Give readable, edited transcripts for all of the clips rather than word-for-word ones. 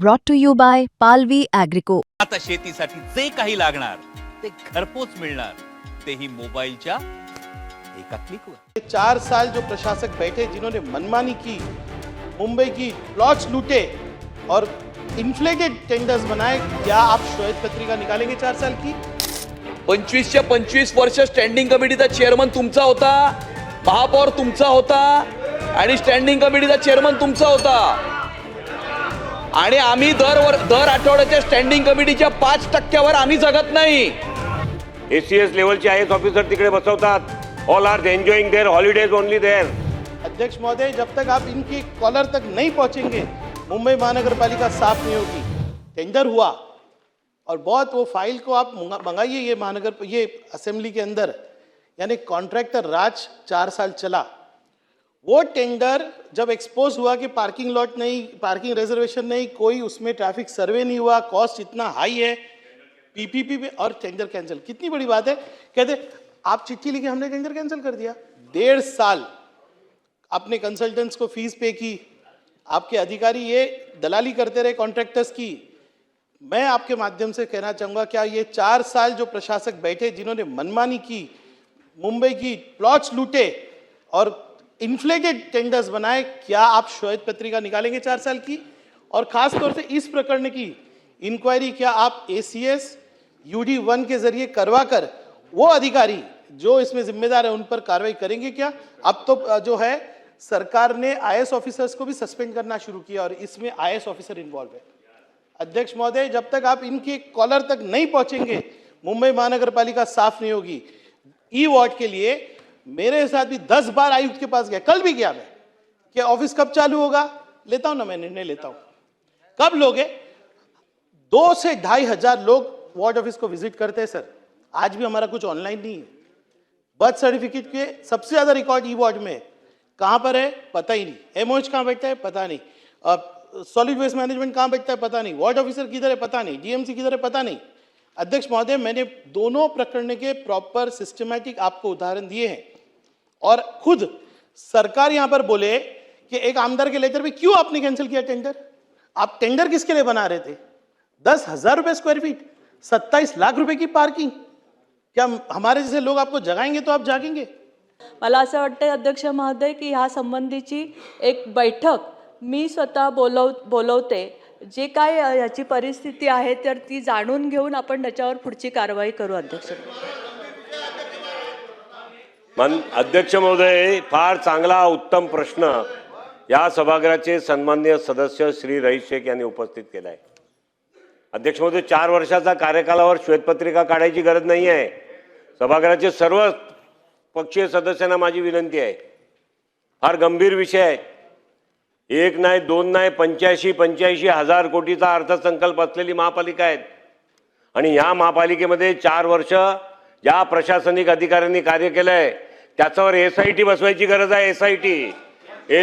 brought to you by Palvi Agrico. आता शेतीसाठी जे काही लागणार ते घरपोच मिळणार, तेही मोबाईलच्या एका क्लिकवर। 4 साल जो प्रशासक बैठे जिन्होंने मनमानी की, मुंबई की प्लॉट्स लूटे और इन्फ्लेटेड टेंडर्स बनाए, क्या आप श्वेत पत्रिका निकालेंगे 4 साल की? 25च्या 25 वर्ष स्टँडिंग कमिटीचा चेअरमन तुमचा होता, महापौर तुमचा होता आणि स्टँडिंग कमिटीचा चेअरमन तुमचा होता आणि आम्ही दर आठवड्याच्या स्टँडिंग कमिटीच्या 5% आम्ही जगत नाही। ACS लेवलचे IAS ऑफिसर तिकडे बसवतात। All are enjoying their holidays only there. अध्यक्ष महोदय, जब तक आप इनकी कॉलर तक नहीं पहुंचेंगे मुंबई महानगर पालिका साफ नहीं होगी। टेंडर हुआ और बहुत वो फाइल को आप मंगाइए ये असेंबली के अंदर, यानी कॉन्ट्रैक्टर राज 4 साल चला। वो टेंडर जब एक्सपोज हुआ कि पार्किंग लॉट नहीं, पार्किंग रिजर्वेशन नहीं, कोई उसमें ट्रैफिक सर्वे नहीं हुआ, कॉस्ट इतना हाई है, PPP पे, और टेंडर कैंसिल। कितनी बड़ी बात है, कहते आप चिट्ठी लिखी, हमने टेंडर कैंसिल कर दिया। 1.5 साल आपने कंसल्टेंट्स को फीस पे की, आपके अधिकारी ये दलाली करते रहे कॉन्ट्रैक्टर्स की। मैं आपके माध्यम से कहना चाहूँगा, क्या ये 4 साल जो प्रशासक बैठे जिन्होंने मनमानी की, मुंबई की प्लॉट्स लूटे और इन्फ्लेटेड टेंडर्स बनाए, क्या आप श्वेत पत्रिका निकालेंगे 4 साल की? और खास तौर से इस प्रकरण की इंक्वायरी क्या आप ACS UD1 के जरिए करवा कर वो अधिकारी जो इसमें जिम्मेदार है उन पर कार्रवाई करेंगे क्या? अब तो जो है सरकार ने IAS ऑफिसर्स को भी सस्पेंड करना शुरू किया और इसमें IAS ऑफिसर इन्वॉल्व है। अध्यक्ष महोदय, जब तक आप इनके कॉलर तक नहीं पहुंचेंगे मुंबई महानगर पालिका साफ नहीं होगी। ई वार्ड के लिए मेरे साथ भी 10 बार आयुक्त के पास गया, कल भी गया मैं, कि ऑफिस कब चालू होगा। लेता हूं ना, मैं निर्णय लेता हूं। कब लोगे? 2 से 2.5 हजार लोग वार्ड ऑफिस को विजिट करते हैं सर। आज भी हमारा कुछ ऑनलाइन नहीं है। बर्थ सर्टिफिकेट के सबसे ज्यादा रिकॉर्ड ई वार्ड में कहां पर है पता ही नहीं। MOH कहां बैठता है पता नहीं। सॉलिड वेस्ट मैनेजमेंट कहां बैठता है पता नहीं। वार्ड ऑफिसर किधर है पता नहीं। DMC किधर है पता नहीं। अध्यक्ष महोदय, मैंने दोनों प्रकरण के प्रॉपर सिस्टमैटिक आपको उदाहरण दिए हैं और खुद सरकार यहां पर बोले कि एक आमदार के लेटर पे क्यों आपने कैंसिल किया टेंडर? आप टेंडर किसके लिए बना रहे थे? 10,000 रुपए स्क्वायर फीट, 27 लाख रुपए की पार्किंग। क्या हमारे जैसे लोग आपको जगाएंगे तो आप जागेंगे? मला असं वाटतं अध्यक्ष महोदय की ह्या संबंधीची एक बैठक मी स्वतः बोलवते। जे काय याची परिस्थिती आहे तर ती जाणून घेऊन आपण त्याच्यावर पुढची कारवाई करू। अध्यक्ष महोदय, फार चांगला उत्तम प्रश्न या सभागृहाचे सन्माननीय सदस्य श्री रईस शेख यांनी उपस्थित केला आहे। अध्यक्ष महोदय, 4 वर्षाचा कार्यकालावर श्वेतपत्रिका काढायची गरज नाही आहे। सभागृहाचे सर्व पक्षीय सदस्यांना माझी विनंती आहे, फार गंभीर विषय आहे। 1 नाही 2 नाही 85 हजार कोटीचा अर्थसंकल्प असलेली महापालिका आहे आणि या महापालिकेमध्ये 4 वर्ष ज्या प्रशासनिक अधिकाऱ्यांनी कार्य केलंय त्याच्यावर SIT बसवायची गरज आहे।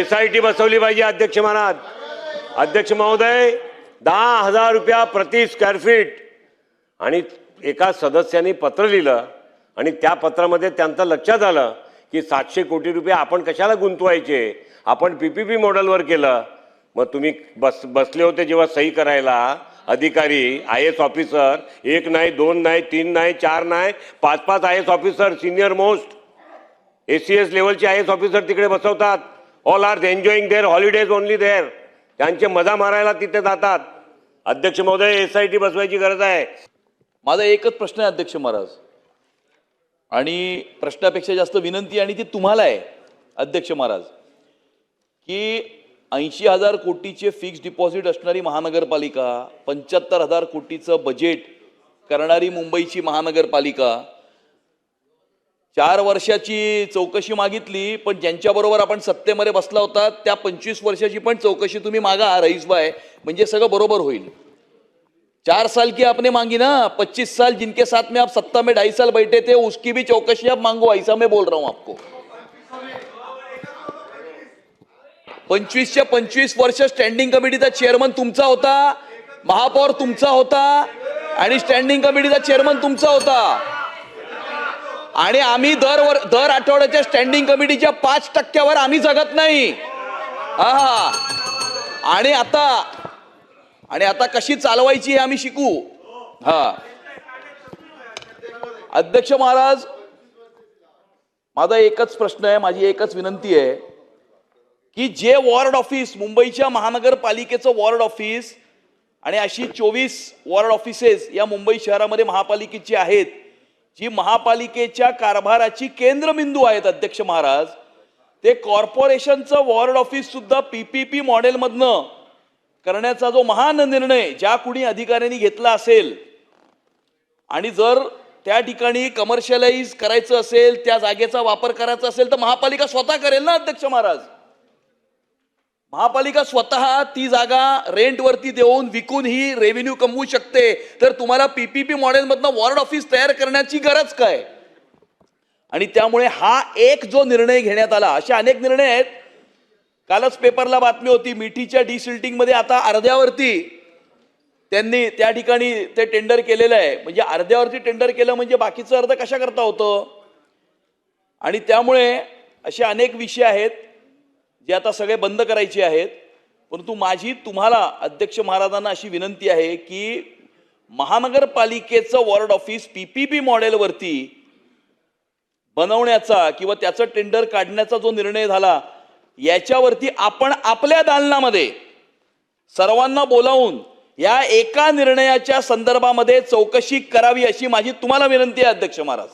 SIT बसवली पाहिजे। अध्यक्ष महोदय, 10,000 रुपया प्रति स्क्वेअर फीट आणि एका सदस्यांनी पत्र लिहिलं आणि त्या पत्रामध्ये त्यांचं लक्षात आलं की 700 कोटी रुपये आपण कशाला गुंतवायचे, आपण PPP मॉडेलवर केलं। मग तुम्ही बसले होते जेव्हा सही करायला अधिकारी IAS ऑफिसर, 1 नाही 2 नाही 3 नाही 4 नाही 5 IAS officer senior most ACS लेवलचे IAS ऑफिसर तिकडे बसवतात। All are enjoying their holidays only there. त्यांचे मजा मारायला तिथे जातात। अध्यक्ष महोदय, SIT बसवायची गरज आहे। माझा एकच प्रश्न आहे अध्यक्ष महाराज, आणि प्रश्नापेक्षा जास्त विनंती आणि ती तुम्हाला आहे अध्यक्ष महाराज, की 80,000 कोटीचे फिक्स डिपॉझिट असणारी महानगरपालिका, 75,000 कोटीचं बजेट करणारी मुंबईची महानगरपालिका, 4 वर्षाची चौकशी मागितली, पण ज्यांच्याबरोबर आपण सत्तेमध्ये बसला होता त्या 25 वर्षाची पण चौकशी तुम्ही मागा रईसभाई, म्हणजे सगळं बरोबर होईल। 4 साल की आपने मांगी ना, 25 साल जिनके साथ में आप सत्ता में 2.5 साल बैठे थे उसकी भी चौकशी आप मांगो, ऐसा मैं बोल रहा हूं आपको। 25च्या 25 वर्ष स्टँडिंग कमिटीचा चेअरमन तुमचा होता, महापौर तुमचा होता आणि स्टँडिंग कमिटीचा चेअरमन तुमचा होता आणि आम्ही दर आठवड्याच्या स्टँडिंग कमिटीच्या 5% आम्ही जगत नाही। आणि आता आणि आता कशी चालवायची हे आम्ही शिकू. हा अध्यक्ष महाराज, माझा एकच प्रश्न आहे, माझी एकच विनंती आहे की जे वॉर्ड ऑफिस, मुंबईच्या महानगरपालिकेचं वॉर्ड ऑफिस आणि अशी 24 वॉर्ड ऑफिसेस या मुंबई शहरामध्ये महापालिकेची आहेत, जी महापालिकेच्या कारभाराची केंद्रबिंदू आहेत अध्यक्ष महाराज, ते कॉर्पोरेशनचं वॉर्ड ऑफिस सुद्धा PPP मॉडेलमधनं करण्याचा जो महान निर्णय ज्या कुणी अधिकाऱ्यांनी घेतला असेल आणि जर त्या ठिकाणी कमर्शियलाइज करायचं असेल, त्या जागेचा वापर करायचा असेल तर महापालिका स्वतः करेल ना अध्यक्ष महाराज. महापालिका स्वतः ती जागा रेंटवरती देऊन विकून ही रेव्हेन्यू कमवू शकते. तर तुम्हाला PPP मॉडेलमधनं वॉर्ड ऑफिस तयार करण्याची गरज काय? आणि त्यामुळे हा एक जो निर्णय घेण्यात आला, असे अनेक निर्णय आहेत. कालच पेपरला बातमी होती, मिठीच्या डिसिल्टिंग मध्ये आता अर्ध्यावरती त्यांनी त्या ठिकाणी ते टेंडर केलेलं आहे. म्हणजे अर्ध्यावरती टेंडर केलं म्हणजे बाकीचं अर्ध कशा करता होतं. आणि त्यामुळे असे अनेक विषय आहेत जे आता सगळे बंद करायचे आहेत. परंतु माझी तुम्हाला अध्यक्ष महाराजांना अशी विनंती आहे की महानगरपालिकेचं वॉर्ड ऑफिस PPP मॉडेलवरती बनवण्याचा किंवा त्याचं टेंडर काढण्याचा जो निर्णय झाला, याच्यावरती आपण आपल्या दालनामध्ये सर्वांना बोलावून या एका निर्णयाच्या संदर्भामध्ये चौकशी करावी अशी माझी तुम्हाला विनंती आहे अध्यक्ष महाराज.